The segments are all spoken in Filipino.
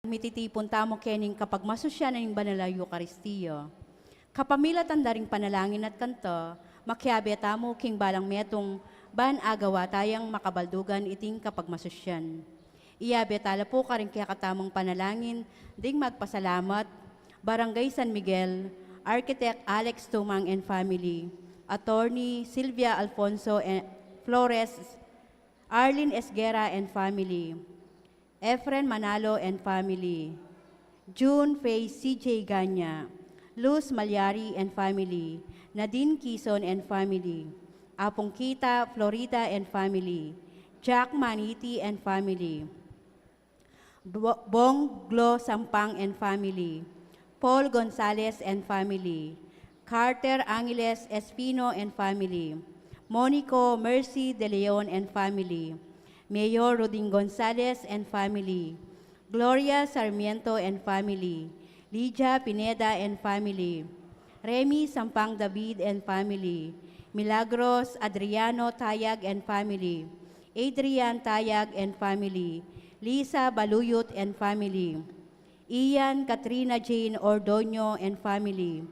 mititipon tamo kening kapag masusya na yung banala Eucharistiya. Kapamila tandaring panalangin at kanto, makyabe tamo king balang metong ban agawa tayang makabaldugan iting kapag masusyan. Iyabe tala po ka rin kaya katamong panalangin, ding magpasalamat, Barangay San Miguel, Architect Alex Tumang and family, Attorney Silvia Alfonso and Flores, Arlene Esguera and family, Efren Manalo and family, June Faye CJ Ganya, Luz Malyari and family, Nadine Quezon and family, Apong Kita, Florida and family, Jack Maniti and family, Bong Glo Sampang and family, Paul Gonzalez and family, Carter Angeles Espino and family, Monico Mercy De Leon and family, Mayor Roding Gonzalez and family, Gloria Sarmiento and family, Lydia Pineda and family, Remy Sampang David and family, Milagros Adriano Tayag and family, Adrian Tayag and family, Lisa Baluyot and family, Ian Katrina Jane Ordoño and family,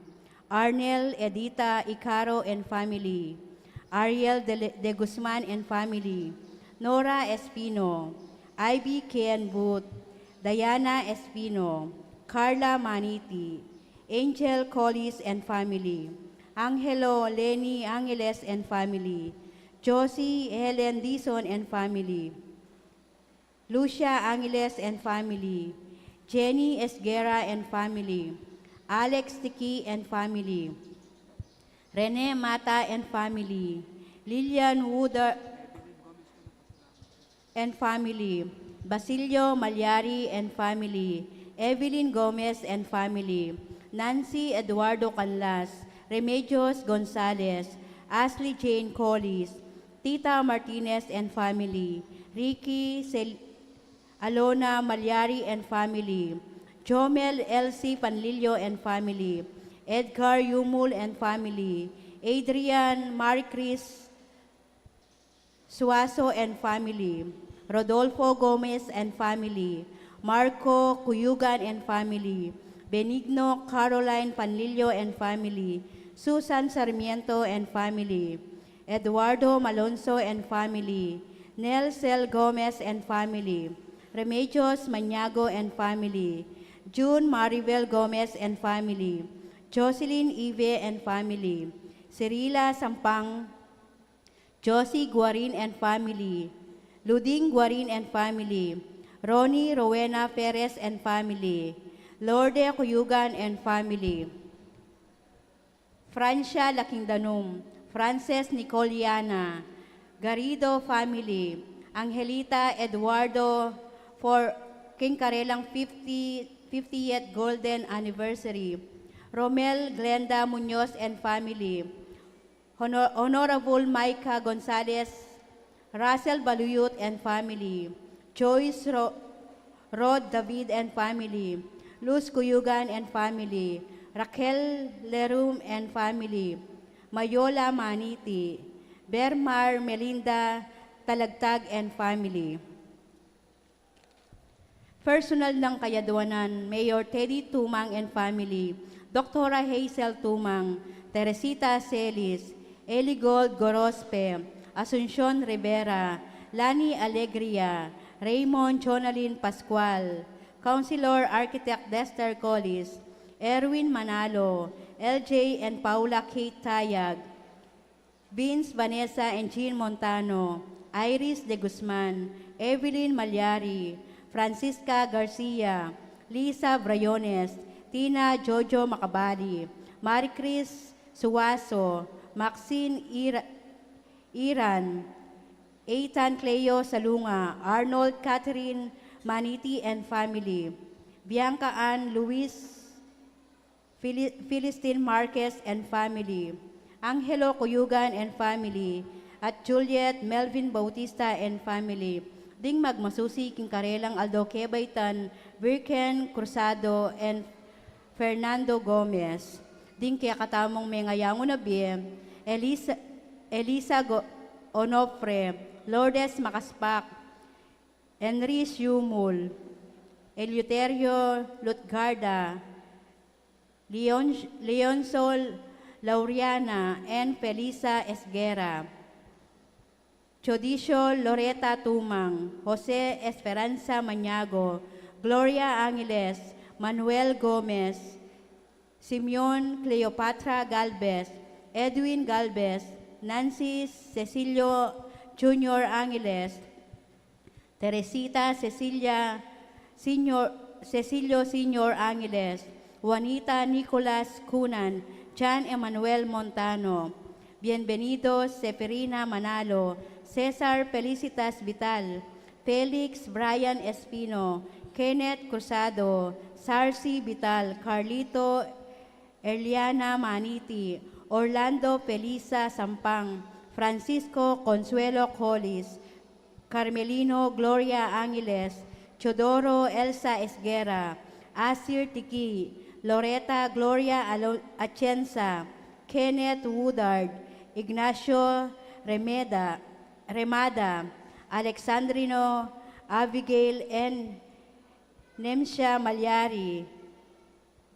Arnel Edita Icaro and family, Ariel De Guzman and family, Nora Espino, Ivy Ken Booth, Diana Espino, Carla Maniti, Angel Collis and family, Angelo Lenny Angeles and family, Josie Helen Dizon and family, Lucia Angeles and family, Jenny Esguera and family, Alex Tiki and family, Rene Mata and family, Lilian Wooder and family, Basilio Malyari and family, Evelyn Gomez and family, Nancy Eduardo Canlas, Remedios Gonzalez, Ashley Jane Collis, Tita Martinez and family, Ricky Alona Malyari and family, Jomel Elsie Panlilio and family, Edgar Yumul and family, Adrian Maricris Suaso and family, Rodolfo Gomez and family, Marco Cuyugan and family, Benigno Caroline Panlilio and family, Susan Sarmiento and family, Eduardo Malonzo and family, Nelsel Gomez and family, Remedios Maniago and family, June Maribel Gomez and family, Jocelyn Ive and family, Cirila Sampang, Josie Guarin and family, Luding Guarin and family, Ronnie Rowena Perez and family, Lorde Cuyugan and family, Francia Lakindanum, Frances Nicoliana, Garrido family, Angelita Eduardo for King Karelang 50th Golden Anniversary, Romel Glenda Munoz and family, Honorable Micah Gonzalez, Russell Baluyot and family, Joyce Rod David and family, Luz Cuyugan and family, Raquel Lerum and family, Mayola Maniti, Bermar Melinda Talagtag and family. Personal ng Kayadwanan, Mayor Teddy Tumang and family, Dr. Hazel Tumang, Teresita Celis, Eligold Gorospe, Asuncion Rivera, Lani Alegria, Raymond Jonalyn Pascual, Councilor Architect Dexter Collis, Erwin Manalo, LJ and Paula Kate Tayag, Vince Vanessa and Jean Montano, Iris De Guzman, Evelyn Malyari, Francisca Garcia, Lisa Brayones, Tina Jojo Macabali, Maricris Suwaso, Maxine Iran, Eitan Cleo Salunga, Arnold Catherine Maniti and family, Bianca Ann Luis, Philistine Marquez and family, Angelo Cuyugan and family, at Juliet Melvin Bautista and family, ding magmasusi king Karelang Aldo Kebaytan, Virken Cruzado and Fernando Gomez, ding kaya katamong may ngayango na biem, Elisa Onofre, Lourdes Makaspak, Enris Yumul, Eleuterio Lutgarda, Leonsol Lauriana, and Felisa Esguera. Chodicio Loreta Tumang, Jose Esperanza Maniago, Gloria Angeles, Manuel Gomez, Simeon Cleopatra Galvez, Edwin Galvez, Nancy Cecilio Junior Angeles, Teresita Cecilio Senior Angeles, Juanita Nicolas Cunan, Jan Emanuel Montano, Bienvenido Seferina Manalo, Cesar Felicitas Vital, Felix Brian Espino, Kenneth Cruzado, Sarcy Vital, Carlito Erliana Maniti, Orlando Felisa Sampang, Francisco Consuelo Collis, Carmelino Gloria Angeles, Chodoro Elsa Esguera, Asir Tiki, Loreta Gloria Atienza, Kenneth Woodard, Ignacio Remada, Alexandrino Abigail N. Nemsha Malyari,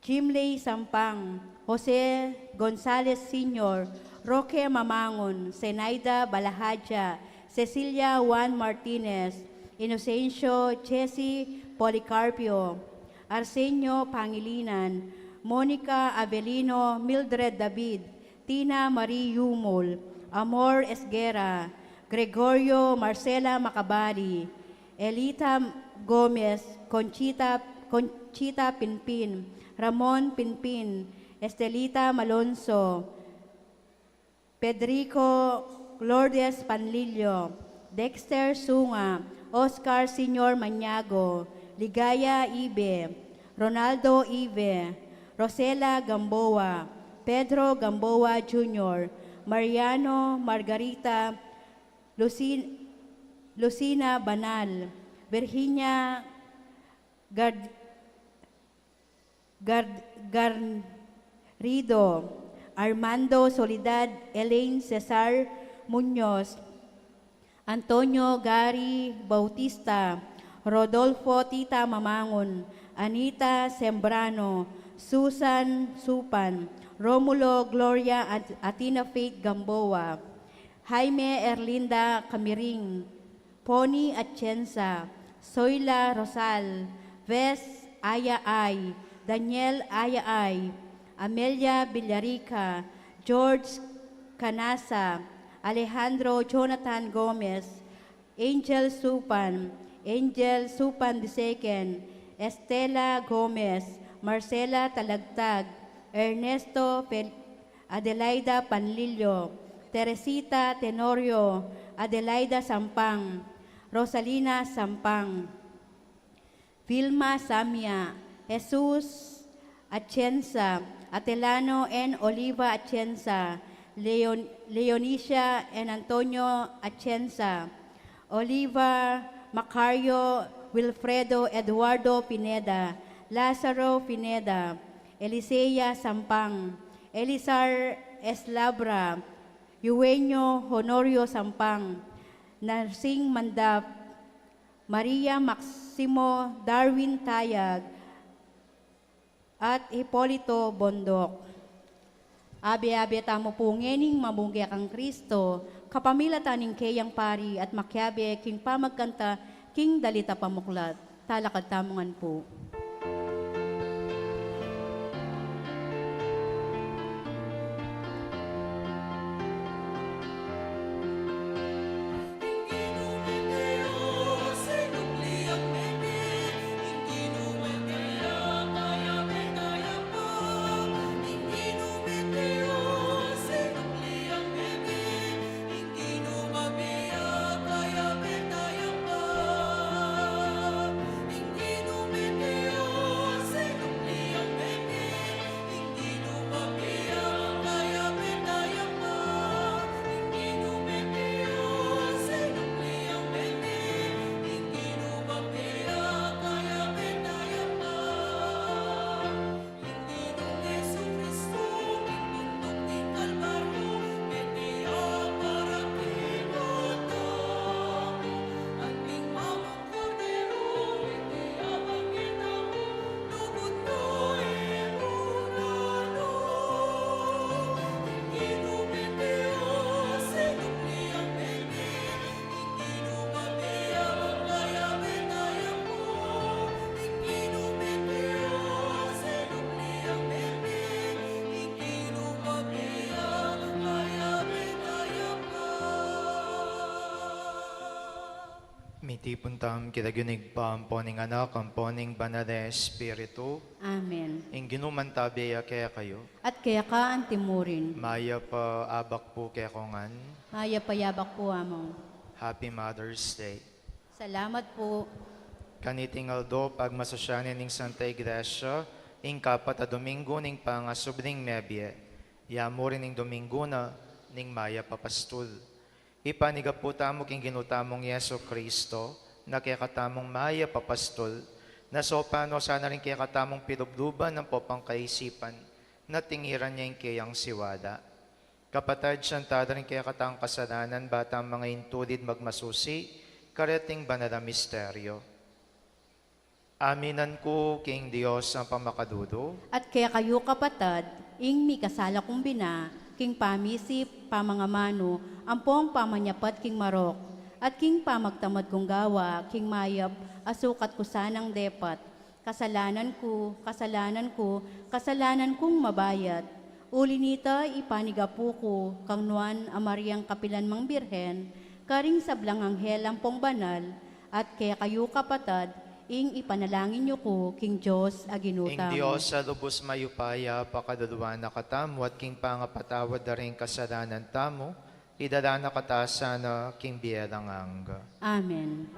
Jimley Sampang, Jose Gonzalez Sr., Roque Mamangon, Zenaida Balahadja, Cecilia Juan Martinez, Inocencio Chesi Policarpio, Arsenio Pangilinan, Monica Avelino, Mildred David, Tina Marie Yumol, Amor Esguera, Gregorio Marcela Macabari, Elita Gomez, Conchita Pinpin, Ramon Pinpin, Estelita Malonzo, Pedrico Lourdes Panlilio, Dexter Sunga, Oscar Senior Maniago, Ligaya Ibe, Ronaldo Ibe, Rosela Gamboa, Pedro Gamboa Jr., Mariano Margarita, Lucina Banal, Virginia Garrido, Armando Soledad, Elaine Cesar Muñoz, Antonio Gary Bautista, Rodolfo Tita Mamangon, Anita Sembrano, Susan Supan, Romulo Gloria Atina Faith Gamboa, Jaime Erlinda Camiring, Pony Atienza, Zoila Rosal, Ves Aya Ay, Daniel Aya Ay, Amelia Villarica, George Canasa, Alejandro Jonathan Gomez, Angel Supan II, Estela Gomez, Marcela Talagtag, Ernesto Adelaida Panlilio, Teresita Tenorio, Adelaida Sampang, Rosalina Sampang, Vilma Samia, Jesus Atienza, Atelano N. Oliva Atienza, Leonicia and Antonio Atienza, Oliva Macario Wilfredo Eduardo Pineda, Lazaro Pineda, Elisea Sampang, Elisar Eslabra, Eugenio Honorio Sampang, Narsing Mandap, Maria Maximo Darwin Tayag, at Hipolito Bondok. Abi-abi tamo po ngening mamunggi kang Kristo, kapamila taning kayang pari at makyabe king pamagkanta king dalita pamuklat. Talakad tamungan po. Inginu Tipuntam kitagyunig pamponing anak, amponing banal na Espiritu, Amen. ing ginumantabi kaya kayo. At kaya ka ang timurin. Maya pa abak po kaya kongan. Maya payabak po among. Happy Mother's Day. Salamat po. Kaniting aldo pagmasasyanin ning Santa Iglesia, ing kapat a Domingo ning pangasubring mebye. Yamo rin ning Domingo na ning Maya papastul. Ipaniga po tamo king ginutamong Yeso Kristo, na kaya katamong Maya papastol, na so paano sana rin kaya katamong pilubluban ng popang kaisipan, na tingiran niya yung kayang siwada. Kapatid siyang tada rin kaya katang kasalanan, bata mga intulid magmasusi, kareting banal na misteryo. Aminan ko king Diyos ang pamakadudo, At kaya kayo kapatad, ing mi kasala kong bina, king pamisip, pamangamano, ampong pamanyapat king marok, at king pamagtamad kong gawa, king mayab, asukat ko sanang depat. Kasalanan ko, kasalanan kong mabayat. Uli nita ipanigapu ko, kang nuan amaryang kapilan mang birhen, karing sablang anghel ampong banal, at kaya kayo kapatad, ing ipanalangin niyo ko, king Diyos ing aginutam. Diyos sa lubos mayupaya, pakaduluan na katamu, at king pangapatawad na rin kasalanan tamo, idala na katasa na king biyerang angga. Amen.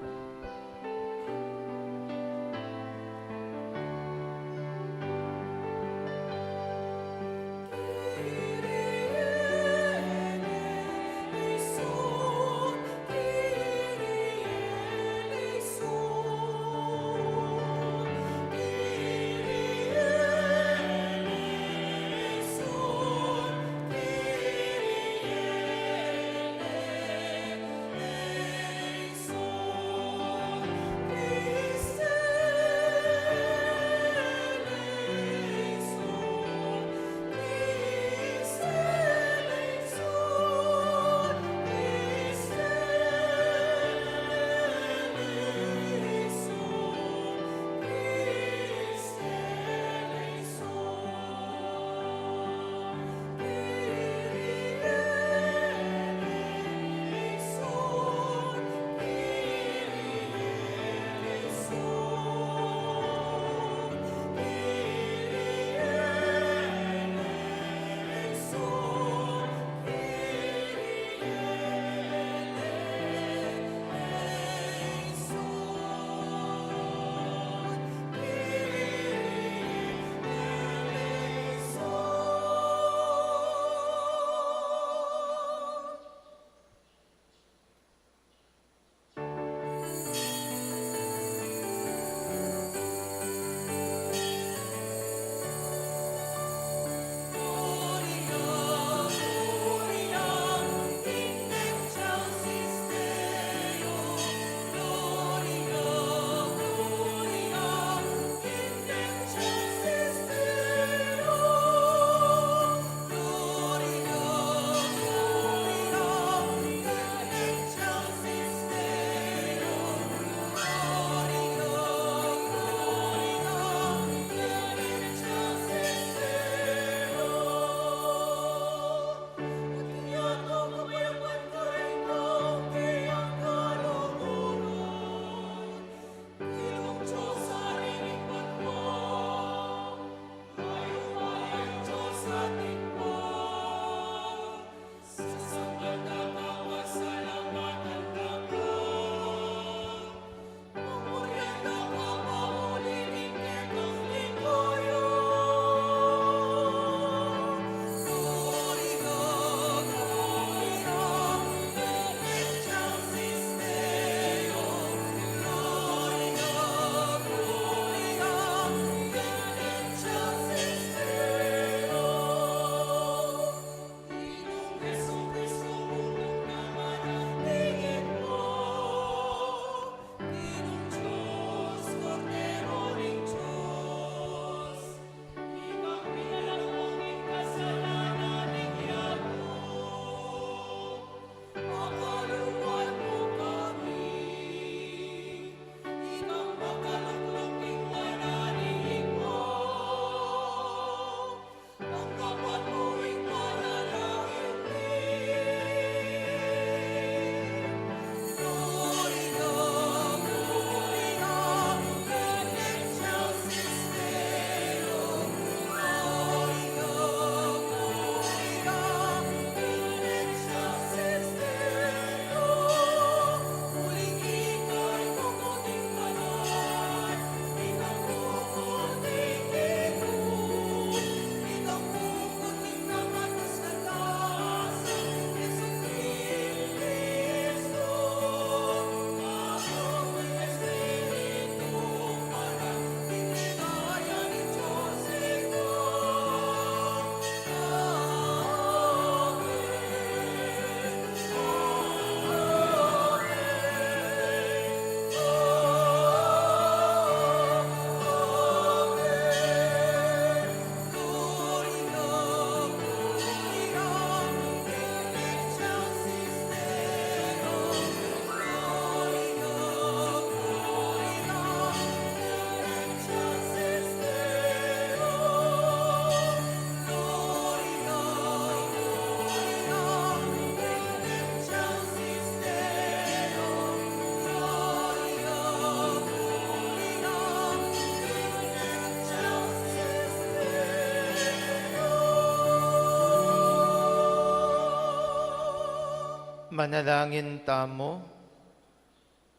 Manalangin tamo,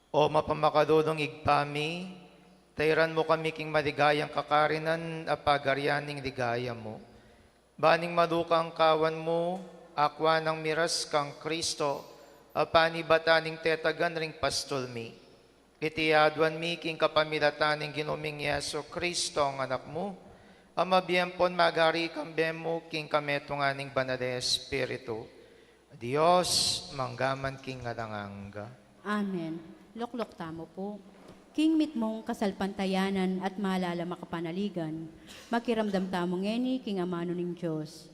o mapamakadodong igpami, tayran mo kami king maligayang kakarinan a pagaryaning ligaya mo. Baning madukang kawan mo, akwa ng miras kang Kristo, a panibataning tetagan ring pastol mi. Itiadwan mi king kapamilataning ginuming Yeso Kristo ang anak mo, amabiyempon magari kambemo king kametunganing banal Espiritu. Dios, manggaman king ngalanganga. Amen. Loklok tamo po. King mit mong kasalpantayanan at maalala makapanaligan, makiramdam tamo ngeni king amano ning Diyos.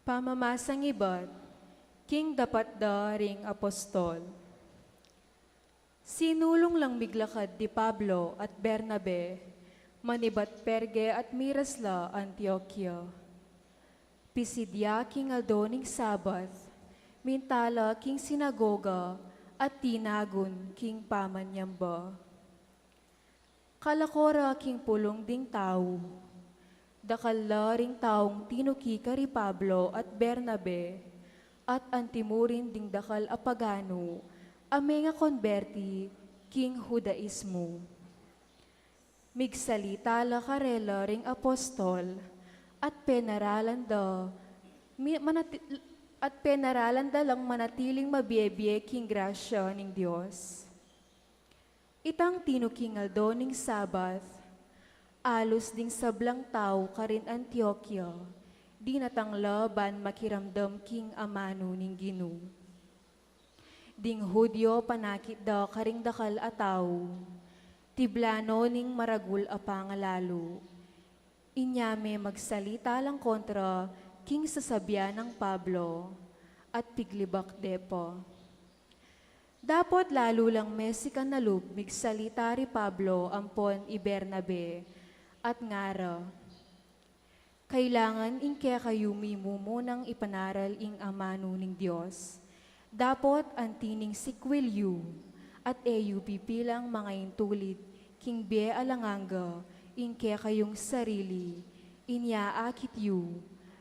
Pamamasang ibat, king dapat da ring apostol. Sinulong lang miglakad di Pablo at Bernabe, manibat Perge at Mirasla, Antioquia. Pisidya king aldoning Sabat, mintala king sinagoga at tinagun king pamanyamba. Kalakora king pulong ding tao, dakala ring taong tinuki kari Pablo at Bernabe, at antimurin ding dakal apagano, ame nga konberti king Judaismo. Migsalita la karela ring apostol, at penaralan da lang manatiling mabiebie king grasya ning Dios. Itang tinuking aldo ning Sabat, alos ding sablang tao karin Antioquia, di natanglaban makiramdam king amano ning Ginu. Ding Hudyo panakit da karing dakal ataw, tiblano ning maragul apangalalo. Inyame magsalita lang kontra king sasabyan ng Pablo at piglibak depo. Dapat lalo lang Mesikan na lub migsalita ri Pablo ampon i Bernabe at ngara. Kailangan inke kayo mimumunang ipanaral ing amano ning Diyos. Dapat antining sikwilyo at eyu pipilang mga intulid king be alanganga inke kayong sarili, inyaakit yu,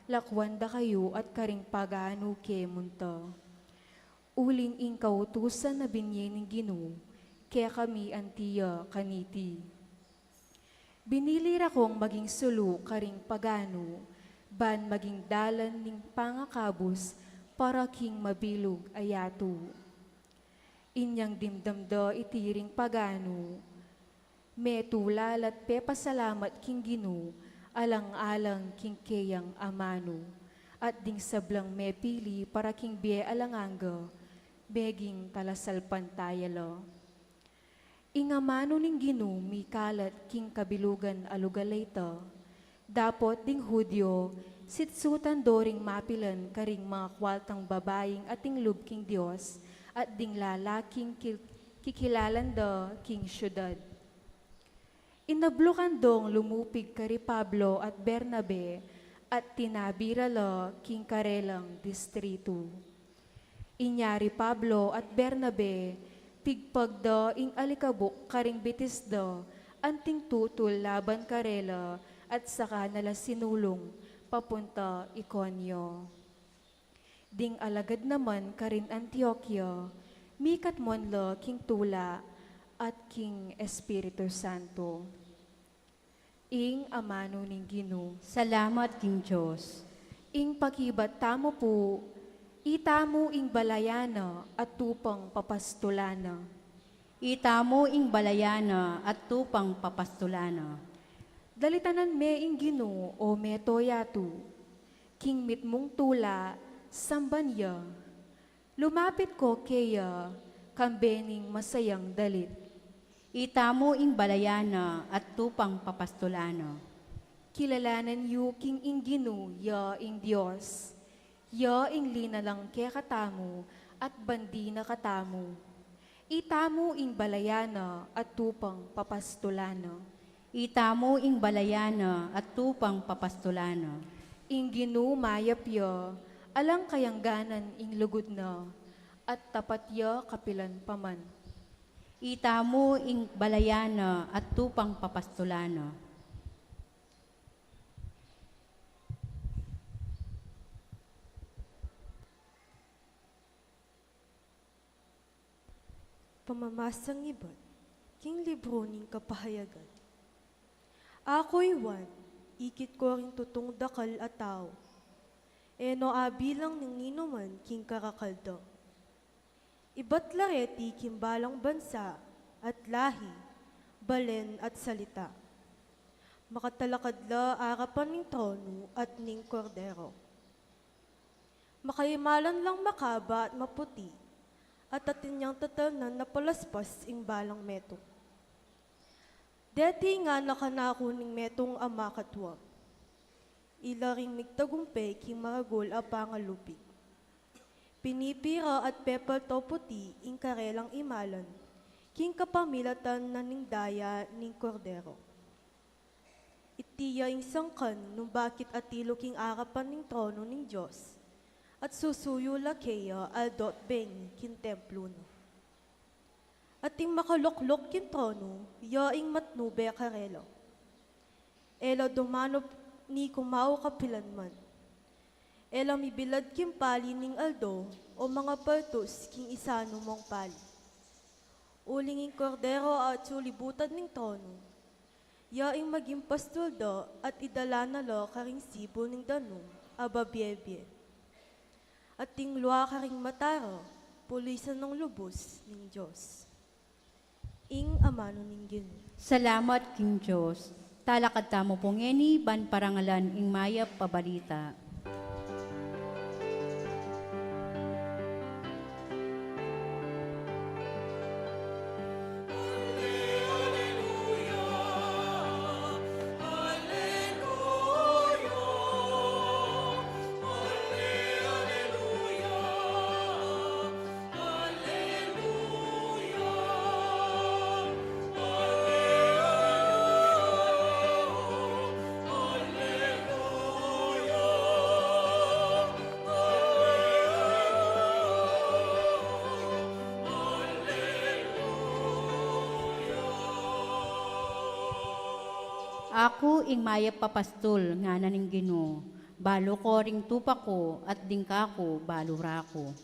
lakwanda kayo at karing pagano ke munta. Uling ing kautusan na binye ning Ginu, kaya kami antiya kaniti. Binilira kong maging sulu karing pagano, ban maging dalan ning pangakabus para king mabilog ayato. Inyang dimdamda itiring pagano, metulal at pepasalamat king Ginu, alang-alang king keyang amano, at ding sablang mepili para king bie alanganga, beging talasalpan tayalo. Ingamano ning Ginu, mikalat king kabilugan alugalayta, dapot ding Hudyo, sitsutan doring mapilan karing mga kwaltang babaeng ating lub king Dios, at ding lalaking kikilalan da king syudad. Inablukan dong lumupig kari Pablo at Bernabe, at tinabirala king karelang distrito. Inyari Pablo at Bernabe, pigpagda ing alikabok karing bitisda, anting tutul laban karela, at saka nala sinulong papunta Iconio. Ding alagad naman karin Antioquia, mikat monla king tula at king Espiritu Santo. Ing amano ning Ginu, Salamat king Diyos. ing pakibat tamo po, itamo ing balayana at tupang papastulana. Itamo ing balayana at tupang papastulana. Dalitanan me ing Ginu o me toyatu, king mitmong tula, sambanya. Lumapit ko keya, kambening masayang dalit. Itamo ing balayana at tupang papastulana. Kilalanan yu king ing Ginu, ya ing Diyos. Ya ing linalang ke katamu at bandi na katamu. Itamo ing balayana at tupang papastulana. Itamo ing balayana at tupang papastulana. Ing Ginu mayapya, alang kayangganan ing lugod na, at tapat ya kapilan paman. Itamu ing balayana at tupang papastulana. Pamamasang iba't, king libro ning kapahayagan. Ako'y Juan, ikit ko ring tutong dakal at tao. Eno abilang ng ninuman king karakaldo. Iba't lareti kimbalang bansa at lahi, balen at salita. Makatalakadla arapan ning trono at ning kordero. Makaimalan lang makaba at maputi, at atin niyang tatanan na palaspas ing balang meto. Deti nga nakanako ning metong ama katwa. Ilaring migtagumpay king maragol a pangalupig. Pinipira at pepal to puti ing karelang imalan, king kapamilatan na ning daya ning kordero. Itiya ing sangkan nung bakit atilo king arapan ning trono ning Diyos, at susuyo lakeya aldot bengi kin templo no. Ating makaloklok kin trono, yaing matnube karelo. Ela dumano ni kumao kapilanman. Ela mibilad kin pali ning aldo, o mga paltos king isano mong pali. Uling ing kordero at sulibutan ning trono, yaing maging pastuldo at idala na lo karing sibo ning danum, ababyebye. At ting luwa karing mataro, pulisan ng lubos ning Diyos. Ing amano ning Ginoo. Salamat, King Diyos. Talakad tamo pongeni, ban parangalan ing mayap pabalita. Ako ing mayap papastol nga naning Ginoo. Balo ko ring tupa ko at dingka ko balura ko.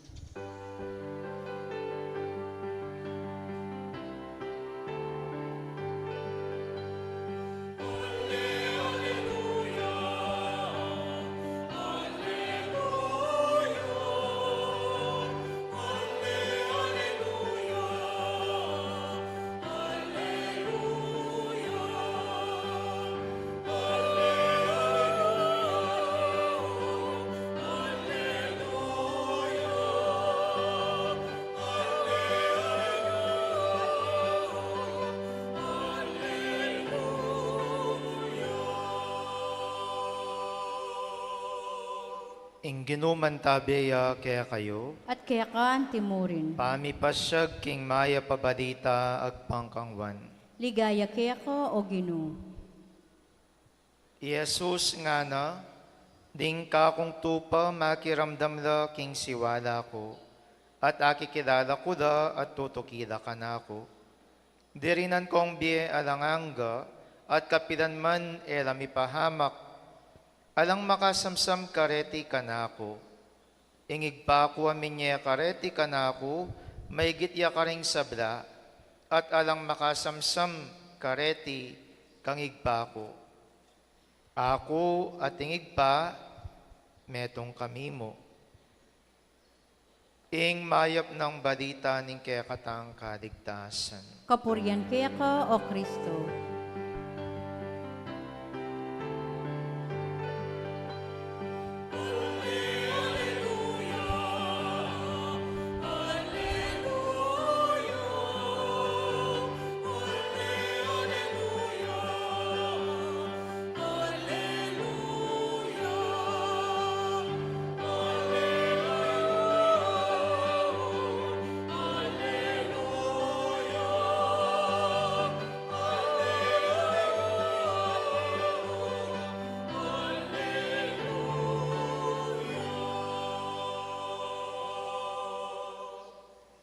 Ing ginuman tabeya kaya kayo, At kaya kaan timurin. pamipasyag king maya pabalita ag pangkangwan. Ligaya kaya ko o Ginoo. Jesus nga na, ding kakong tupa makiramdam la king siwala ko, at akikilala ko da at tutukila ka na ako. Dirinan kong biye alanganga, at kapilan man elami pahamak, alang makasamsam kareti ka na ako. Ingig pa ako aminya kareti ka na ako, may gitya ka ring sabla, at alang makasamsam kareti kang igpa ko. Ako at ingig pa, metong kami mo. Ing mayap ng balita ning kaya katang kaligtasan. Kapurian kaya ka o Kristo.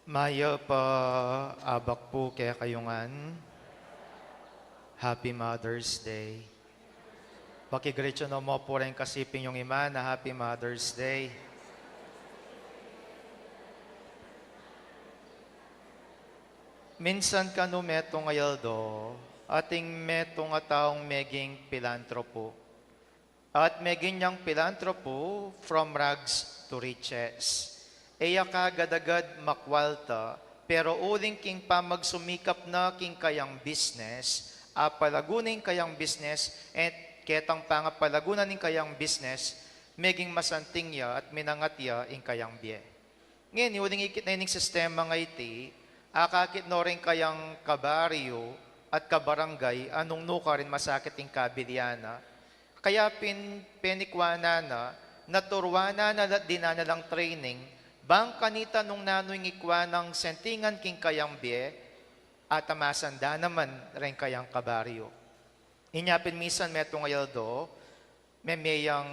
Maya pa abak po kaya kayungan. Happy Mother's Day. Pakigrecho na mo po rin kasipin yung ima na Happy Mother's Day. Minsan kanu metong ayaldo, ating metong ataong meging pilantropo. At meging niyang pilantropo from rags to riches. Eya kagadagad makwalta, pero uling king pa magsumikap na king kayang business, apalagunin kayang business, at ketang pangapalagunan ning kayang business, meging masanting ya at minangat ya ing kayang biye. Ngayon, uling ikit na ining sistema nga iti, akakit no rin kayang kabaryo at kabarangay, anong nuka rin masakit ing kabiliana. Kaya penikwana na, naturwana na dinana lang training, bang kanita nung nanoing ikwa ng sentingan king kayang biye, at amasanda naman rin kayang kabaryo. Inyapin misan metong ayaldo, may mayang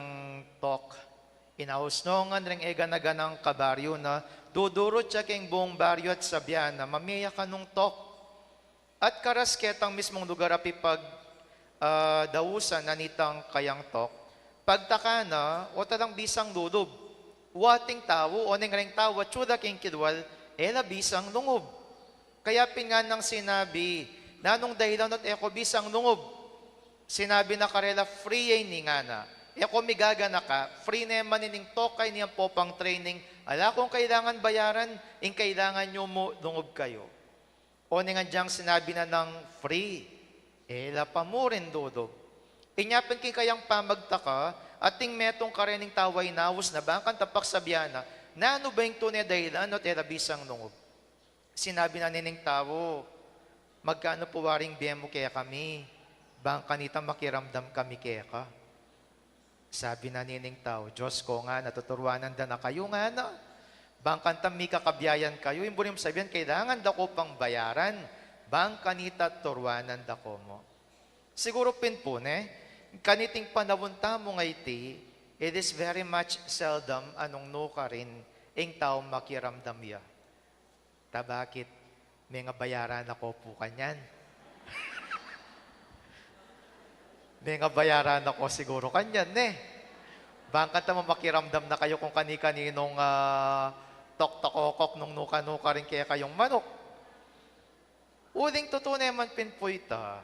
talk, inausnongan rin eganaganang kabaryo na, dudurot siya king buong baryo at sabyan na mamaya ka nung talk. At karas ketang mismong lugar api pag dawusan na nitang kayang talk, pagtaka na, o talang bisang lulob, wating tao, o ning ring tao, at syuda king kidwal, ela bisang lungob. Kaya pingan ng sinabi, nanong dahilan at eko bisang lungob, sinabi na karela, free ay ni nga na. Eko migaga na ka, free na yaman ining tokay niyang popang training, ala kung kailangan bayaran, ing kailangan nyo mo lungob kayo. O ning andyang sinabi na ng free, ela pa mo rin dudog. Inyapin king kayang pamagtaka, ating metong karening taway nawos na bangkan tapak sabyana, na ano ba yung tunay dahilan at erabisang lungob? Sinabi na nining tao, magkano po waring biye mo kaya kami? Bangkan nita makiramdam kami kaya ka? Sabi na nining tao, Diyos ko nga, natuturwanan da na kayo nga na. Bangkan tami kakabyayan kayo, yung bulim sabihan, kailangan da ko pang bayaran. Bangkan nita turwanan da ko mo. Siguro pinpune, kaniting panawon tamo nga iti, it is very much seldom anong nuka rin ing tao makiramdam ya. Bakit? May nga bayaran ako po kanyan. May nga bayaran ako siguro kanyan Bangkat mo makiramdam na kayo kung kani-kaninong tok-tokokok nung nuka-nuka rin kaya kayong manok. Uling tutunay man pinpoita,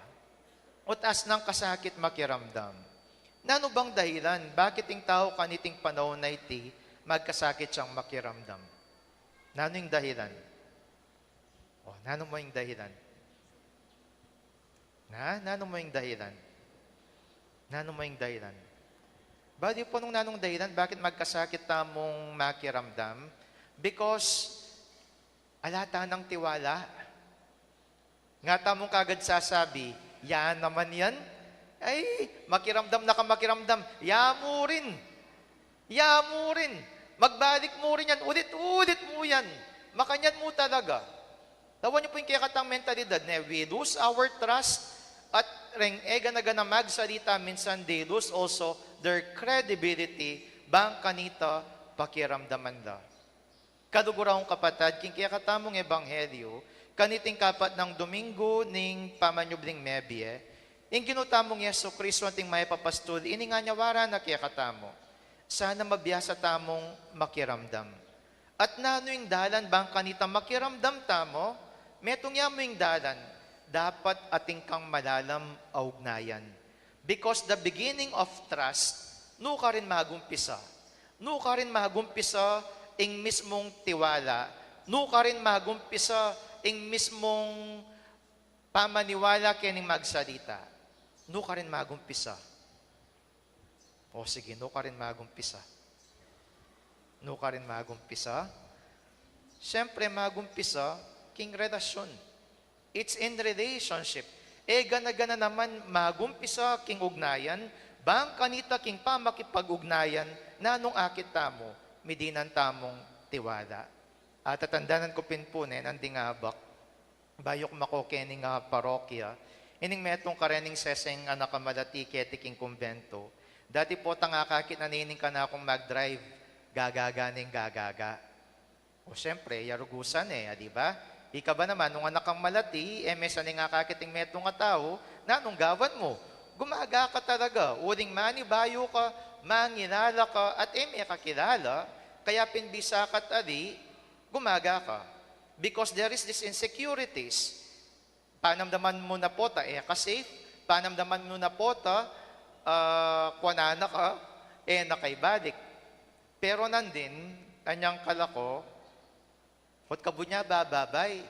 utas ng kasakit makiramdam. Nano bang dahilan? Bakit yung tao kaniting panahon na iti magkasakit siyang makiramdam? Nano yung dahilan? O, nano mo yung dahilan? Nano mo yung dahilan? Nano mo yung dahilan? Badi po nung nanong dahilan, bakit magkasakit tamong makiramdam? Because alata ng tiwala. Nga tamong kagad sasabi, yan naman yan. Ay, makiramdam na ka makiramdam. Mo rin. Mo rin. Magbalik mo rin yan. Ulit-ulit mo yan. Makanyan mo talaga. Tawan niyo po yung kaya mentalidad na we lose our trust at ring ega na magsalita minsan they lose also their credibility bang kanita pakiramdaman da. Kaduguraong kapatad, king kaya katamong ebanghelyo, kaniting kapat ng Domingo ning pamanyubling mebye, ing ginutamong Yeso Kristo ating may papastul, ini nga nyawara na kaya katamo. Sana mabiyasa tamong makiramdam. At nano yung dalan bang kanita makiramdam tamo, metong yamo yung dalan, dapat ating kang malalam augnayan. Because the beginning of trust, nuka rin magumpisa. Nuka rin magumpisa ing mismong tiwala. Nuka rin magumpisa ing mismong pamaniwala kining magsalita. Nuka rin magumpisa. O sige, nuka rin magumpisa. Nuka rin magumpisa. Siyempre magumpisa king relasyon. It's in relationship. Gana-gana naman magumpisa king ugnayan, bang kanita king pamakipag-ugnayan na nung akit tamo, midinan tamong tiwala. At tatandanan ko pinpunen, anding abak, bayok makokening parokya, ining metong karening seseng anak kamalati ketiking kumbento. Dati po tangakakit na nining ka na akong mag-drive, gagaga. O siyempre, yarugusan di ba? Ika ba naman, nung anak kang malati, mesa ni nga kakiting metong nga tao, na nung gawan mo, gumaga ka talaga. Uling manibayo ka, manginala ka, at may kakilala, kaya pinbisa ka't adi, gumaga ka. Because there is this insecurities. Panamdaman mo na po ta, ka-safe. Panamdaman mo na po ta, kwanana ka, nakaibalik. Pero nandin, anyang kalako, hot kabunya bababay.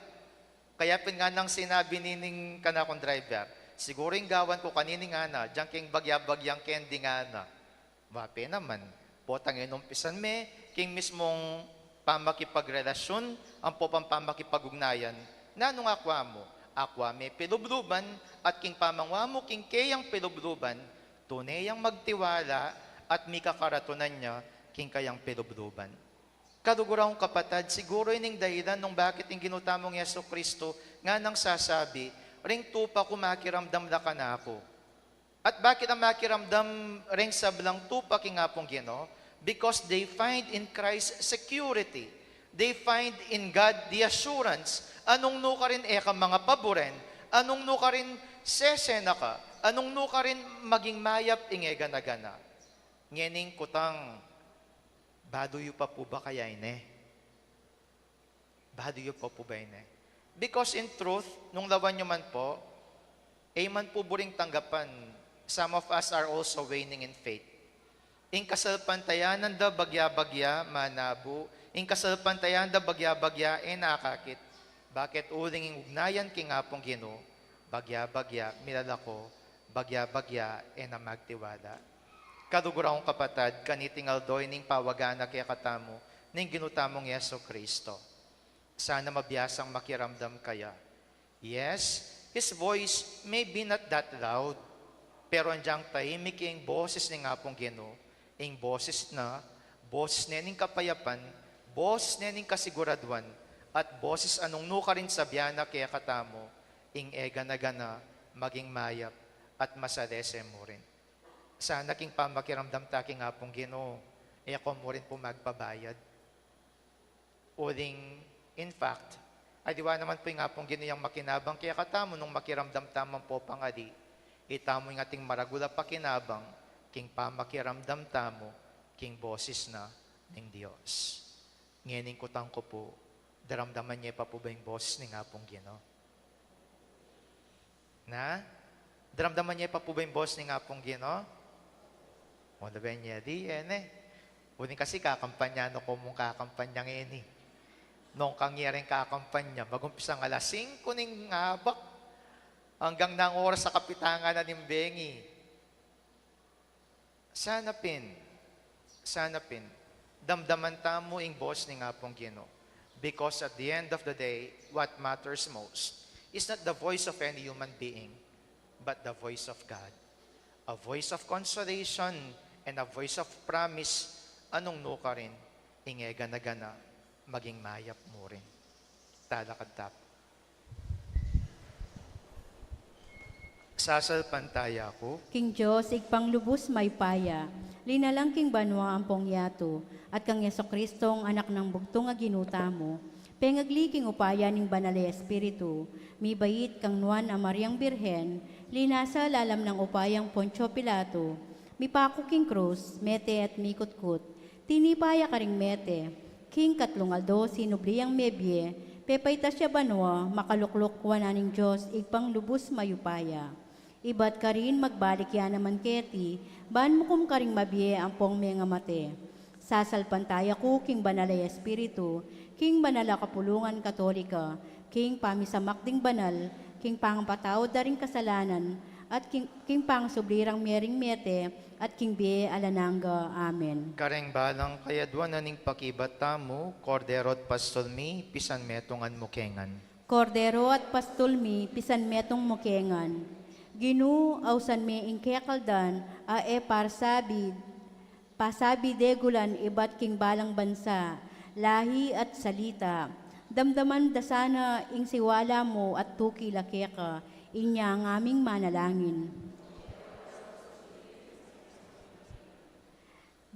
Kaya pin nga nang sinabi nining kanakong driver, siguro yung gawan ko kanining nga na, diyang king bagya-bagyang kendi nga na. Mape naman, potang inumpisan me, king mismong pamakipagrelasyon, ang po pang pamakipagugnayan, na nung akwa mo, akwa me pilubluban, at king pamangwa mo, king kayang pilubluban, tunayang magtiwala, at may kakaratunan niya, king kayang pilubluban. Kadugurang kapatad, siguro ining dahilan nung bakit yung ginutamong Yeso Kristo nga nang sasabi, ring tupa ko makiramdam la ka na ako. At bakit ang makiramdam ring sablang tupa king apong Gino? Because they find in Christ security. They find in God the assurance. Anong no ka rin ka mga paboren? Anong no ka rin sesena ka? Anong no ka rin maging mayap ingegana-gana? Ngening kutang, baduyo pa po ba kaya ine? Baduyo pa po ba ine? Because in truth, nung lawan nyo man po, man po buring tanggapan, some of us are also waning in faith. In kasalpantayanan da bagya-bagya manabu, in kasalpantayanan da bagya-bagya nakakit. Bakit uling yung ugnayan king apong Gino, bagya-bagya, milalako, bagya-bagya na magtiwala. Kadugurang kapatad, kanitingal doy ning pawagana kaya katamo, ning ginutamong Yeso Kristo. Sana mabiyasang makiramdam kaya. Yes, His voice may be not that loud, pero andyang tahimik yung boses ni ngapong Gino, yung boses na ning kapayapan, boses na ning kasiguraduan, at boses anong nuka rin sa biyana kaya katamo, ing ega-na-gana, maging mayap, at masalese mo rin. Sana king pamakiramdam taking ngapong Gino, ako mo rin po magpabayad. Uling, in fact, ay diwa naman po yung ngapong Gino yung makinabang kaya katamo nung makiramdam tamang po pangadi, itamo yung ating maragula pakinabang, king pamakiramdam tamo, king boses na ng Diyos. Ngening kutang ko po, daramdaman niya pa po ba yung boses ng ngapong Gino? Na? Daramdaman niya pa po ba yung boses ng ngapong Gino? O nabe niya, di Uling kasi kakampanya, no ko mong kakampanya ngayon Nung kangyering kakampanya, magumpisang alas 5 ning ngabak, hanggang nang oras sa kapitangan na nimbengi. Sana pin, damdaman tamo ing boss ni ngapong Gino. Because at the end of the day, what matters most is not the voice of any human being, but the voice of God. A voice of consolation and a voice of promise, anong no ka rin, ingega-na-gana, maging mayap mo rin. Talakad-tap. Sasalpantaya ko, King Diyos, igpang lubos may paya, linalang king banwa ang pongyato, at kang Yeso Kristong anak ng bugtong nga ginuta mo, pengagliking upaya ning banal Espiritu, mi bayit kang nuan a Mariang Birhen, linasa lalam ng upayang Poncio Pilato, mi pako king krus, mete at mikutkut, tinipaya ka ring mete, king katlungaldo sinubliyang mebye, pepay tasya banwa, makaluklok wananing Diyos, igpang lubos mayupaya. Ibat ka rin magbalik yan naman keti, ban mo kum ka rin mabye ang pong mga mate. Sasalpantaya ko king banalay Espiritu, king banala kapulungan katolika, king pamisamakding banal, king pangpatawad da rin kasalanan, at king pang sublirang mering mete, at king biye alananga. Amen. kareng balang kayadwan na ning pakibat tamo, korderot pastolmi, pisan metongan mukengan. Kordero at pastulmi, pisan metong mukengan. Ginu, ausan me ingkekaldan, pasabi degulan ibat king balang bansa, lahi at salita. Damdaman dasana ing siwala mo at tuki lakeka, inya ang aming manalangin.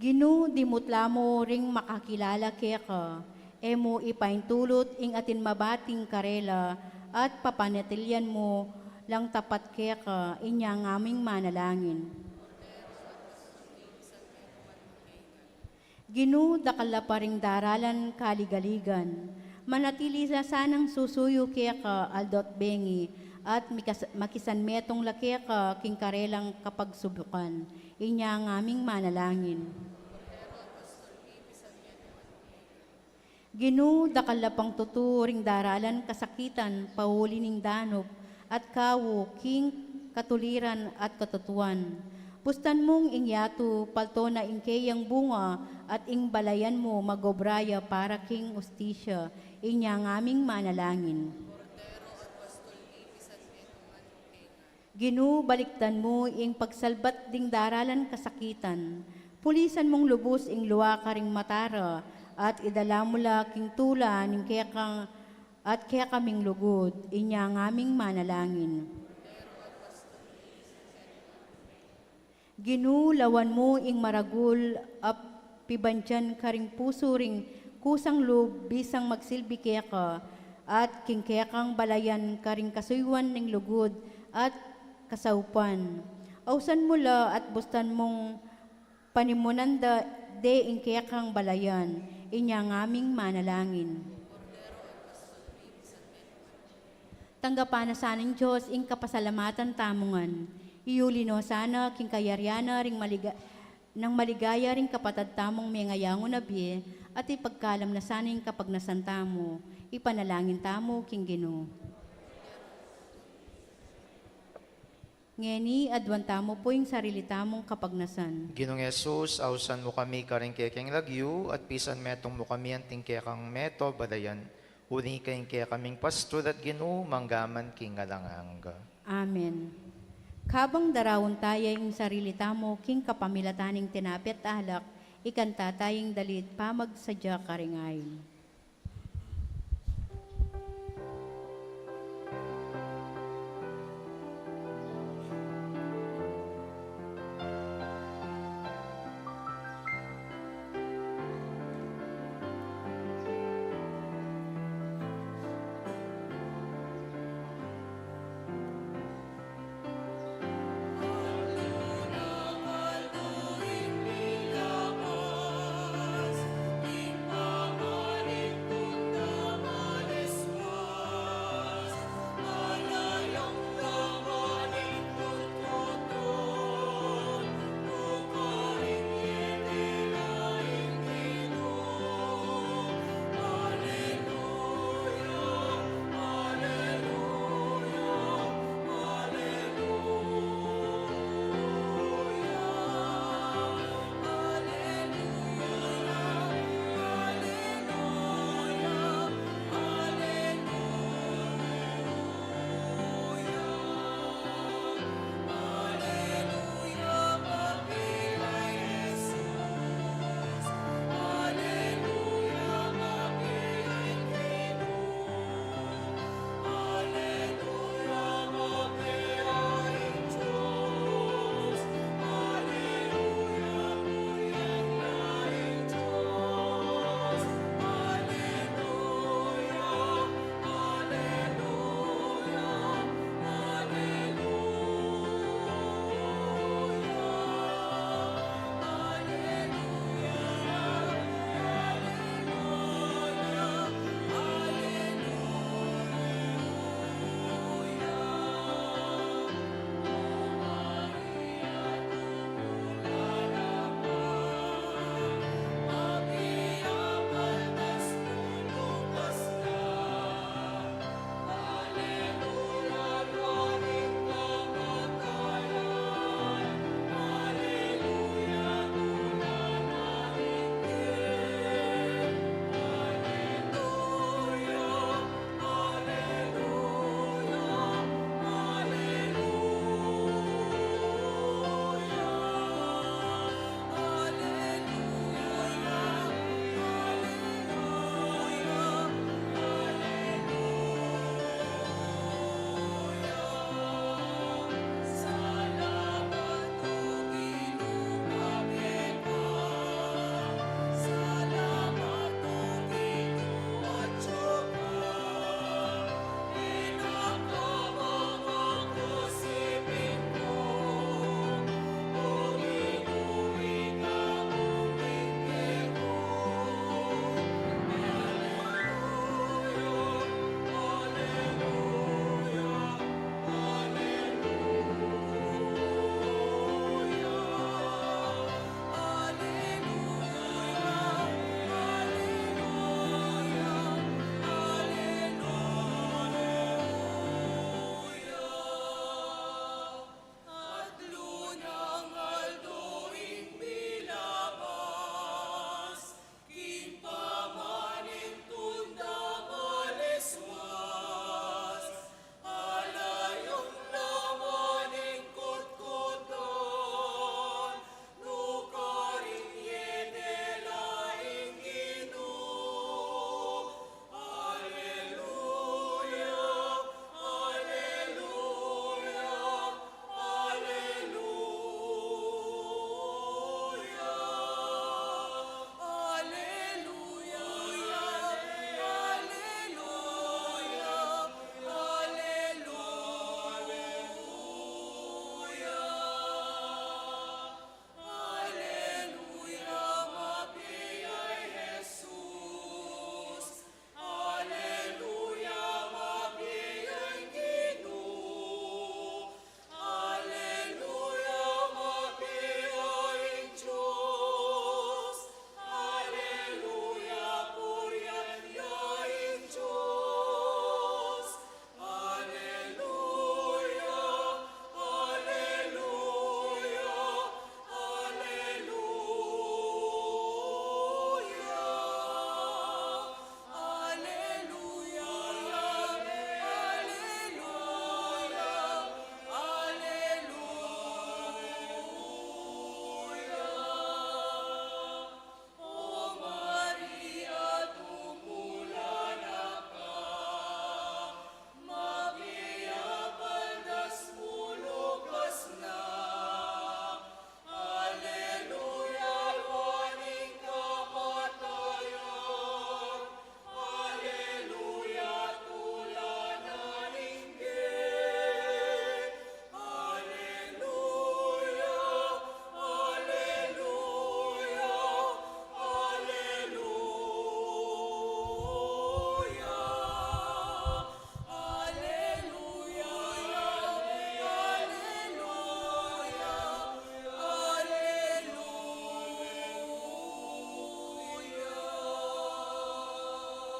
Ginu, dimutla mo ring makakilala keka, emo ipaintulot ing atin mabating karela, at papanatilyan mo lang tapat kaya ka, inya ngaming manalangin. Ginu dakala pa ring daralan kaligaligan, manatili sa sanang susuyo kaya ka aldot bengi, at makisan metong lakya ka king karelang kapag subukan, inya ngaming manalangin. Ginu dakala pang tuturing daralan kasakitan, pauli ning danop, at kawo king katuliran at katutuan. Pustan mong ingyato, palto na ingkeyang bunga, at ing balayan mo magobraya para king ustisya, inya ngaming manalangin. Ginu baliktan mo ing pagsalbat ding daralan kasakitan, pulisan mong lubos ing luwa ka ring matara, at idala mo la king tula ning kaya kang at kaya kaming lugod, inya ngaming manalangin. Ginulawan mo ing maragul at pibantyan karing puso ring kusang loob bisang magsilbi kaya ka, at king kaya kang balayan karing kasuywan ning lugod at kasaupan. Ausan mo la at bustan mong panimunanda de ing kaya kang balayan, inya ngaming manalangin. Tanggapan na saning Diyos ing kapasalamatan tamungan. Iulino sana king kayaryana ring nang maligaya ring kapatad tamong may ngayango na biye, at ipagkalam na saning kapag nasanta mo, ipanalangin tamo king Ginoo. Ngeni adwan tamo po yung sarili tamong kapagnasan. Ginong Yesus, ausan mo kami karing kekeng lagyu, at pisan metong mo kami ang tingkekang meto badayan. Uni kayong kaya kaming pastor at Ginoo, manggaman king alanganga. Amen. Kabang darawon tayo yung sarili tamo, king kapamilataning tinapit alak, ikanta tayong dalit pamagsadya karingayin. Panginoon,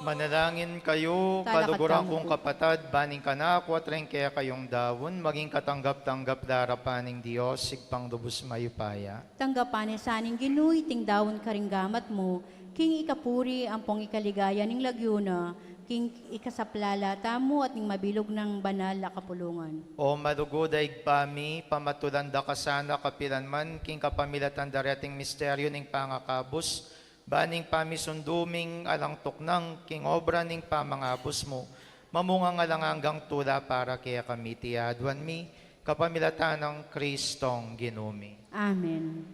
Manalangin kayo, Talakad kaluguran kamo kong po. kapatad, baning kanako at rin kaya kayong dawon, maging katanggap-tanggap darapaning Diyos, sigpang lubos mayupaya. Tanggapan sa aning ginuy, ting dawon karing gamat mo, king ikapuri ang pong ikaligaya ning lagyuna, king ikasaplala tamo at ning mabilog ng banal na kapulungan. O madugoday pami, pamatulanda ka sana kapilanman, king kapamilatan dareting misteryo ning pangakabos, baning pamisunduming alang tuknang, king obra ning pamangabos mo, mamungang alang hanggang tula para kaya kami tiyaduan mi, kapamilatan ng Kristong ginumi. Amen.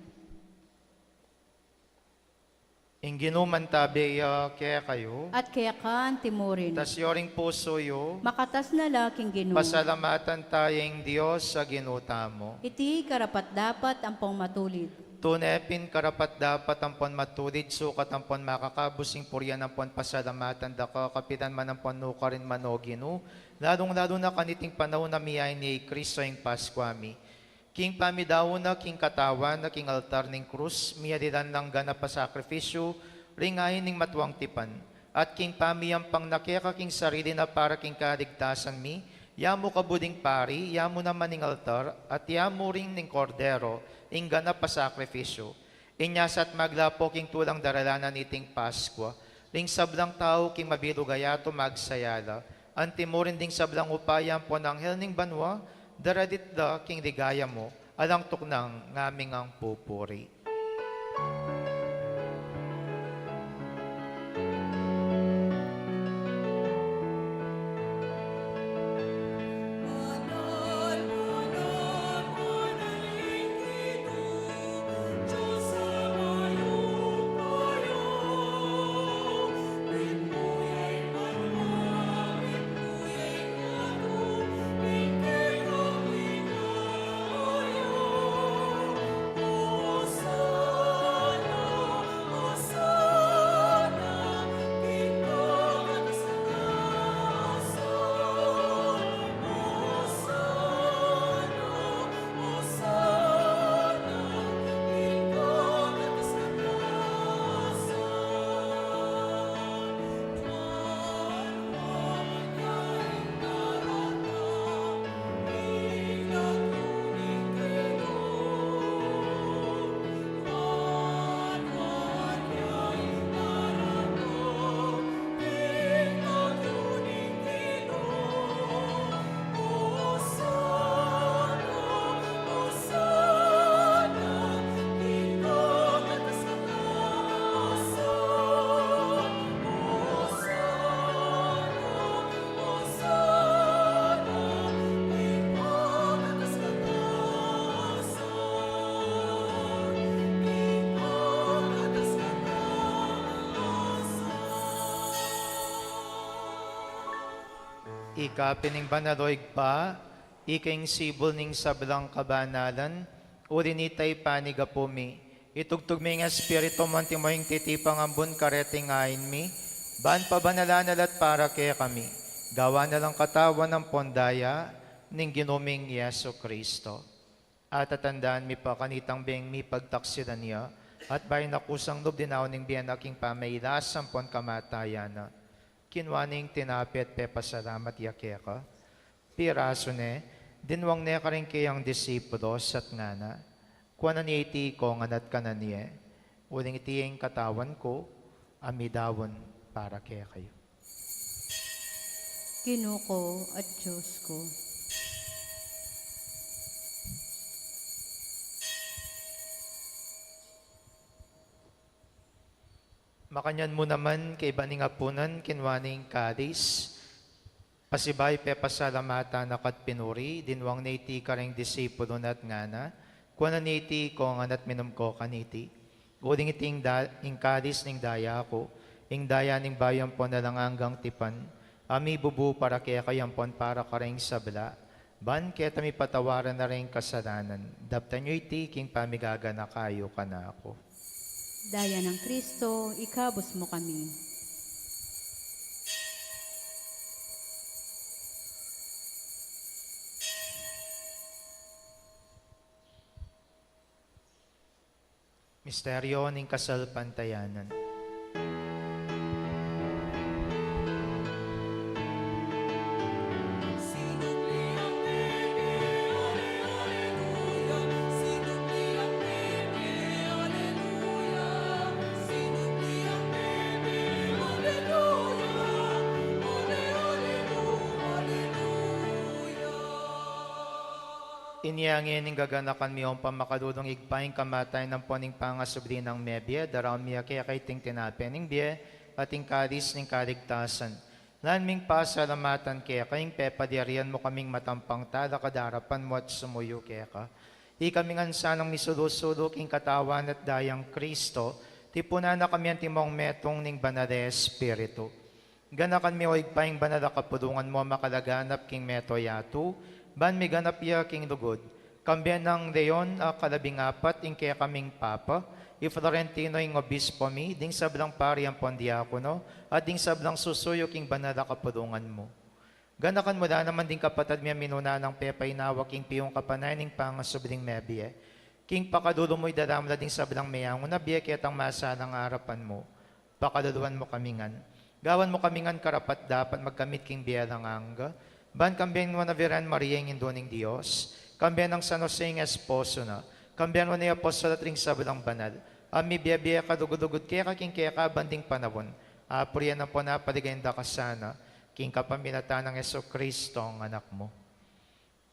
Inginuman tabi kaya kayo, At kaya ka timurin, tas yoring puso yo, makatas na laking ginu. pasalamatan tayong Diyos sa ginuta mo. Iti karapat dapat ang pong matulid. Tunepin karapat dapat ampon matulid, sukat ampon makakabusing puryan ampon pasalamatan daka, kapitan man ampon nukarin manoginu, lalong-lalo na kaniting panahon na miyay ni Kristo yung Paskwami. King pamidaw na, king katawan na, king altar ning krus, miyadilan lang ganap pa sakripisyo, ringayin ning matuwang tipan. At king pamiyang pang nakeka king sarili na para king kaligtasan mi, yamo kabuding pari, yamo naman ning altar, at yamo ring ning kordero, ing ganap pa sakripisyo. Inyasat maglapo king tulang daralanan iting Paskwa, ring sablang tao king mabilugayato magsayala, antimurin ding sablang upayang po ng helning banwa, daradit da king ligaya mo, alang tuknang ngaming ang pupuri. Ikapining banaloig pa, ikaing sibol ning sablang kabanalan, urinitay panigapumi, itugtog mi nga espiritu manti mo yung titipang ambon kareting ayin mi, baan pa banalanalat para kaya kami, gawa na lang katawan ng pondaya, ning ginuming Yeso Kristo. At tatandaan mi pa kanitang beng mi pagtaksidan niya, at bayan nakusang loob dinaw ning biyan aking pamaylasang pon kamatayana. Kinwaning tinapit pe pasalamat yakeka. Piraso ne, dinwang ne karing kayang disipulos at ngana. Kuwanan niya iti ko nganat kanan niya. Uling iti yung katawan ko, amidawon para kaya kayo. Ginuko at Diyos ko. Makanyan mo naman kay baning apunan, kinwaning kadis, pasibay pe pasalamata nakat pinuri, dinwang naiti karing disipulo nat ngana, kuwanan naiti ko nganat minum ko kaniti, uling iting kadis ning daya ko, ing daya ning bayan po na lang hanggang tipan, ami bubu para kaya kayampon para karing sabla, ban kaya tami patawaran na rin kasalanan, daptan nyo iti king pamigaga na kayo ka na ako. Daya ng Kristo, ikabos mo kami. Misteryo ning kasal pantayanan. Inyangin ng gaganakan miyong pamakadudong igpaing kamatay ng poning pangasubli ng mebye, daraw miya kaya kay ting tinapening biye, ating karis ng kaligtasan. Lan ming pasalamatan kaya kayong pepadirian mo kaming matampang tada kadarapan mo at sumuyo kaya ka. Di kaming ansanang misulusulo king katawan at dayang Kristo, tipuna na kami ang timong metong ning banade Espiritu. Ganakan mi o igpaing banada kapudungan mo makalaganap king meto yatu, ban mi ganap ya king lugod. Kambiyan ng leon kalabing apat ing kaya kaming papa, i Florentino ing obispo mi, ding sablang pari ang pondiakono, at ding sablang susuyo king banada kapudungan mo. Ganakan mo na naman din kapatad miya minuna ng pepay nawak king piyong kapanay ning pangasubling mebye. King pakadulo mo'y daramla ding sablang mayang na biya kaya tang masa ng harapan mo. Pakaduluan mo kamingan. Gawan mo kamingan karapat dapat magkamit king biya ng angga. Ban kambiyan mo na Viran Maria ng Indoning Diyos. Kambiyan ng San Jose ng esposo na. Kambiyan mo na apostol at ring sablang banal. Ami biya kadugudugod kaya kaking kaya kabanding panahon. Apuriyan na po na paligayanda ka sana. King kapamilatan ng Yeso Kristo ang anak mo.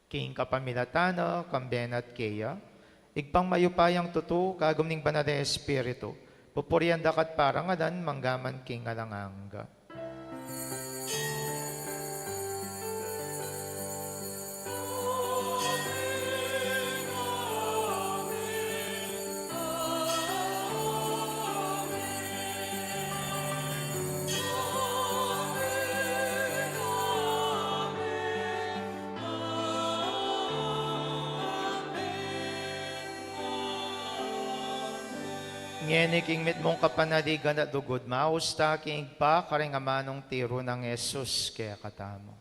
King kapamilatan kambiyan at kaya. Igpang mayupayang tutu kagum ning banal na Espiritu. Pupuriyan dakat parang adan manggaman king alanganga. Ngeni king mit mong kapanaligan at dugod, mausta king pa karing amanong tiro ng Jesus kaya katamo.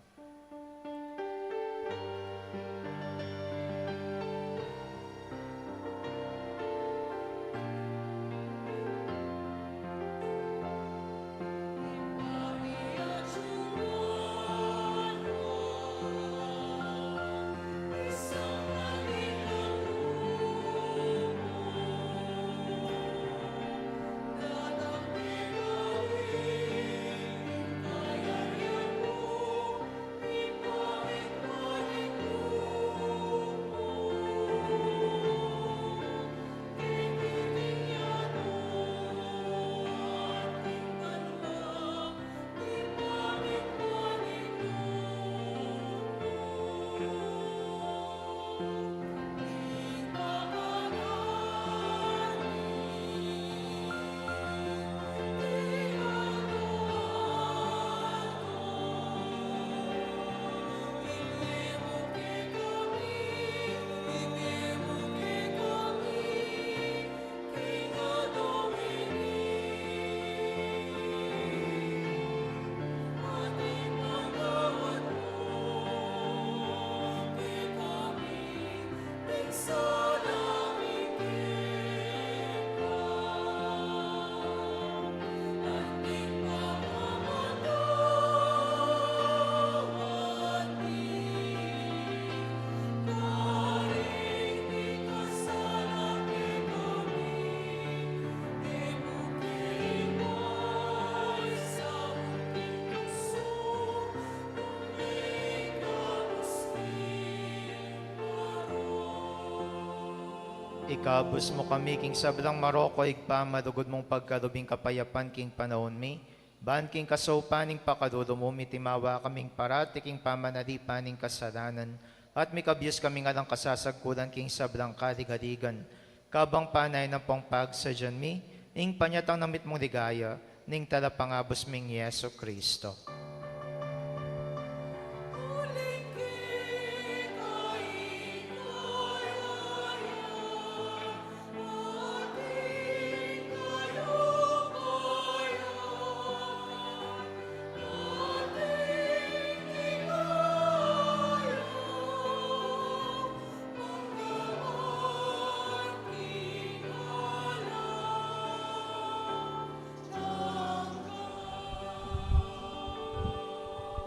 Ikabus mo kami, king sablang Maroko, igpa madugod mong pagkarubing kapayapan, king panahon mi. Ban king kasaupaning pakadulo mo, mitimawa kaming parati, king pamanalipaning kasalanan. At may kabyas kaming alang kasasagkulan, king sablang kaligaligan. Kabang panay ng pong pagsadyan mi, ing panyatang namit mong ligaya, ning talapangabos ming Yeso Kristo.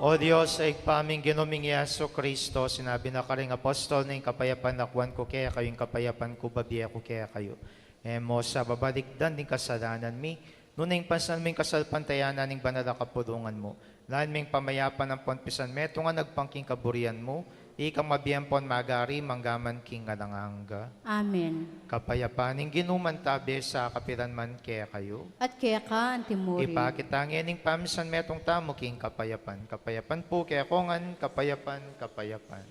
O Diyos, ay paming ginuming Yeso Kristo, sinabi na karing apostol na yung kapayapan nakwan ko, kaya kayong kapayapan ko, babiya ko, kaya kayo. Mo sa babalikdan din kasalanan mi, nunay pansan ming kasalpantayanan ng banala kapulungan mo, lahan ming pamayapan ng ponpisan meto nga nagpangking kaburian mo, Ikang mabiyempon magari, manggaman king alanganga. Amen. Kapayapaning ginuman tabi sa kapiran man kaya kayo. At kaya ka, Antimuri. Ipakitangin ning pamisan metong tamo king kapayapan. Kapayapan po kaya kongan, kapayapan, kapayapan.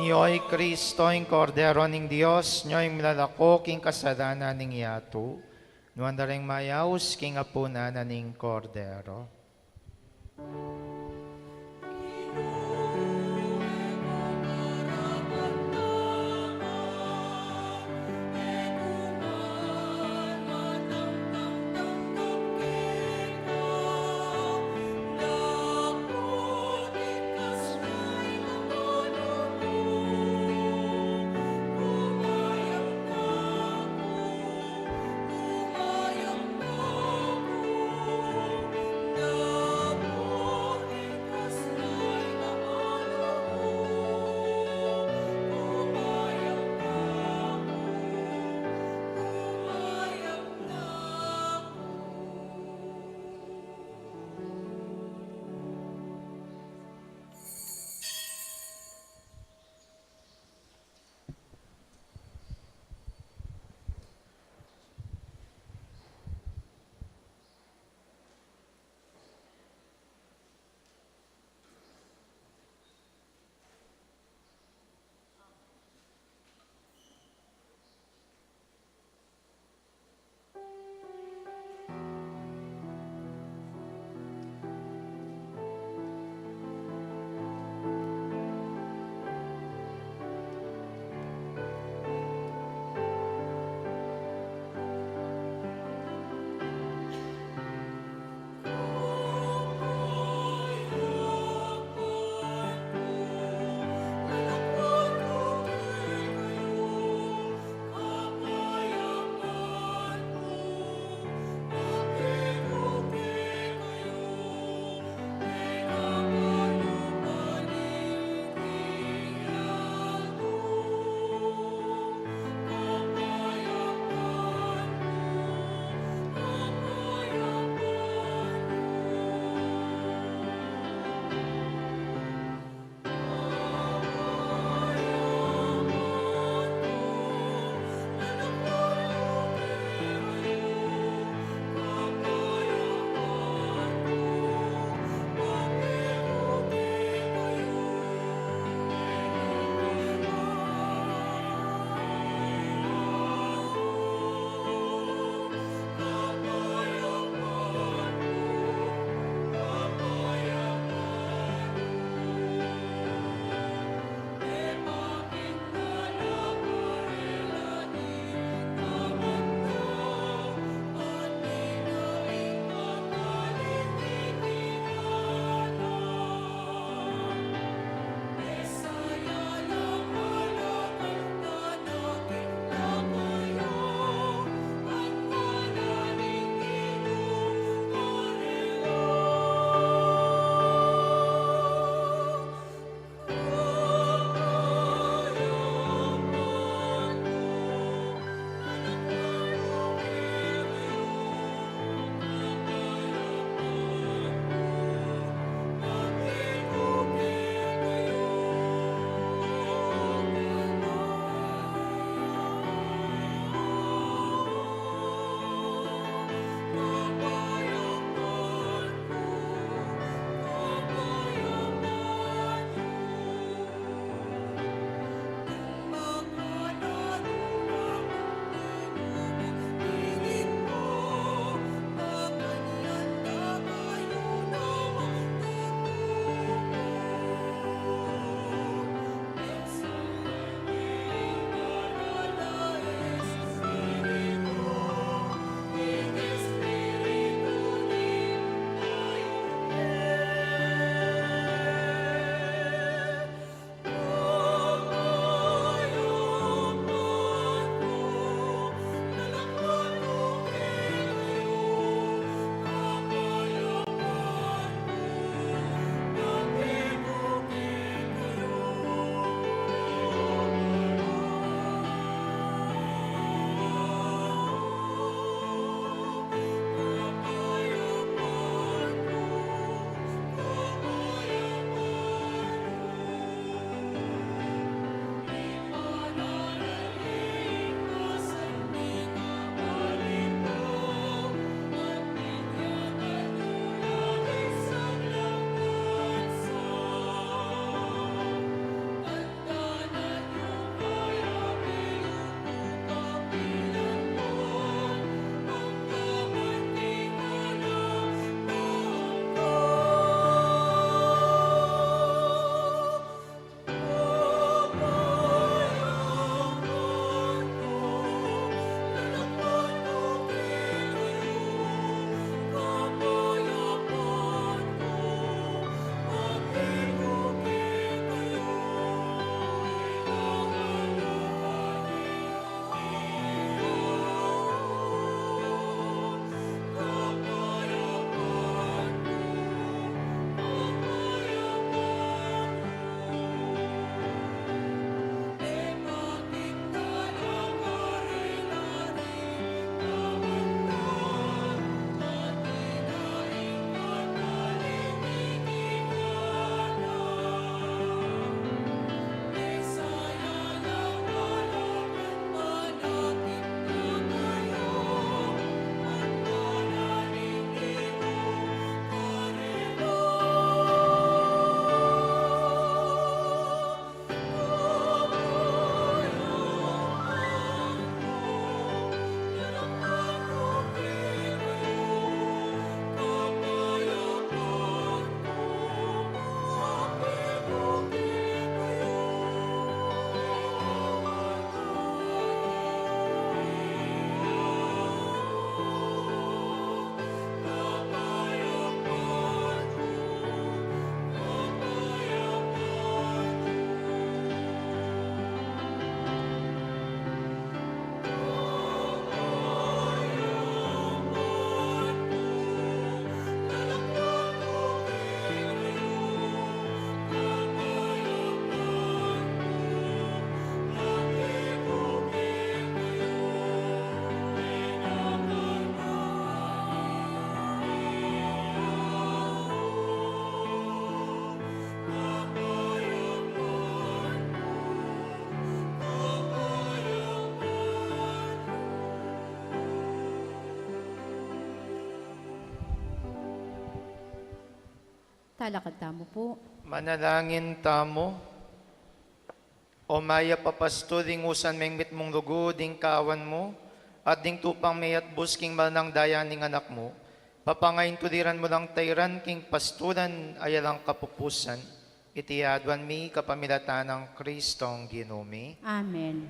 Niyo'y Kristo, yung kordero ng Diyos, niyo'y milalako king kasalanan ng yato, nuwan na rin mayaus king apunan ng kordero. Talakad tamo po. Manalangin tamo. O maya papasto ding usan mengmit mong lugo, ding kawan mo, at ding tupang mayat busking manang dayaning anak mo. Papangayin tuliran mo lang tayran king pastulan ayalang kapupusan. Itiadwan mi kapamilatan ng Kristong Ginumi. Amen.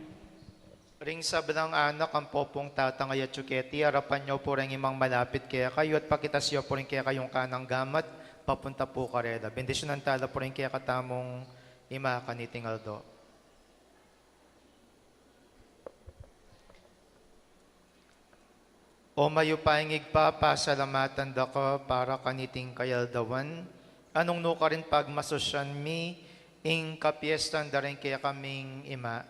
Ring sablang anak ang popong tatang at tsuketi, harapan nyo po rin imang malapit kaya kayo at pakitasyo po rin kaya kayong kanang gamat, papunta po kareda. Bendisyonan tala po rin kaya katamong ima kaniting aldo. O mayo paingig pa, pasalamatan da ko para kaniting kayaldawan. Anong no ka rin pagmasosyan mi, ing kapiestan da rin kaya kaming ima.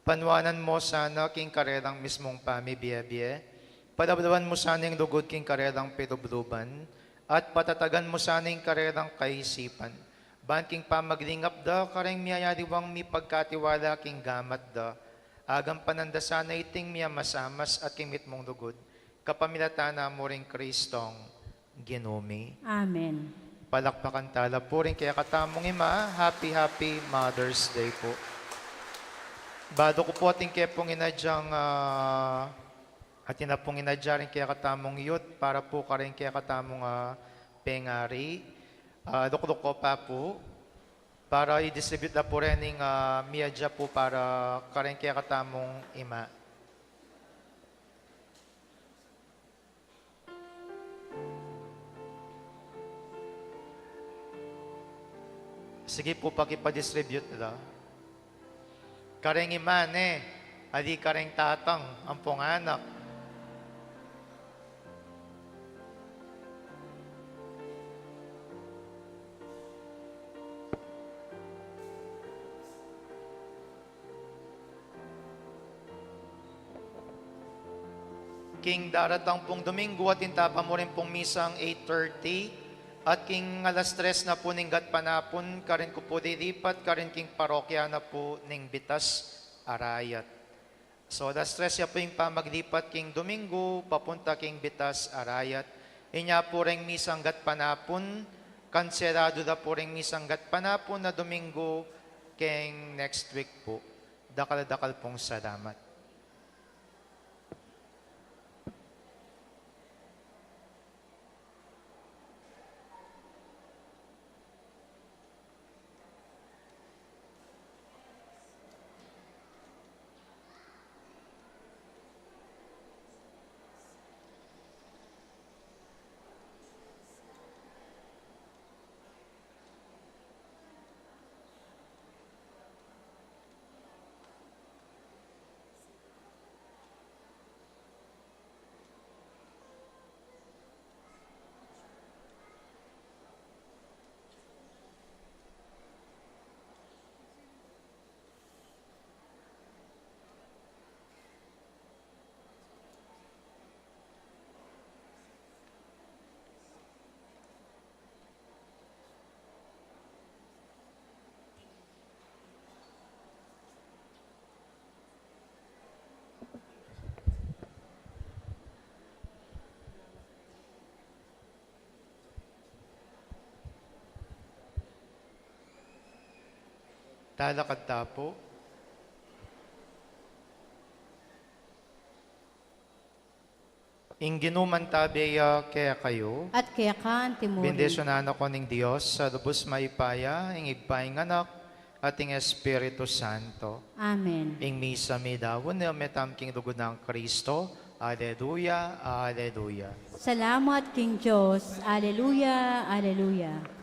Panwanan mo sana king karelang mismong pamibiyebye. Padablawan mo sana yung lugod king karelang pinubluban. At patatagan mo sana yung karelang kaisipan. Ban king pamaglingap da, kareng miyayariwang mi pagkatiwala king gamat da. Agam pananda sana iting miya masamas at king mitmong lugod. Kapamilatana mo rin Kristong Ginumi. Amen. Palakpakan tala po rin kaya katamong ima. Happy Mother's Day po. Bado ko po ating kaya pong inadyang atin na pong inadya rin kaya katamong yut para po ka rin kaya katamong pengari. Dukduk ko pa po para i-distribute na po rin ng miyadya po para ka rin kaya katamong ima. Sige po, pakipa-distribute na. Kareng imane, adi kareng tatang, ang ponganak. King daratang pong Domingo at intapa mo rin pong misang 8:30. At king alas 3 na po ninggat panapon, karin ko po dilipat, karin king parokya na po ning bitas arayat. So alas 3 ya po yung pamaglipat king Domingo, papunta king bitas arayat. Inya po ring misang gat panapon, kanserado na po ring misang gat panapon na Domingo, king next week po. Dakal-dakal pong salamat. Talakad tapo. Ingginuman tabeya kaya kayo. At kaya kan timuri. Bendisyonan ako ng Diyos sa lubos maipaya, ing igpaing anak, at ing Espiritu Santo. Amen. Ing misa mi dawon na metamking lugod ng Kristo. Alleluia, Alleluia. Salamat King Diyos. Alleluia, Alleluia.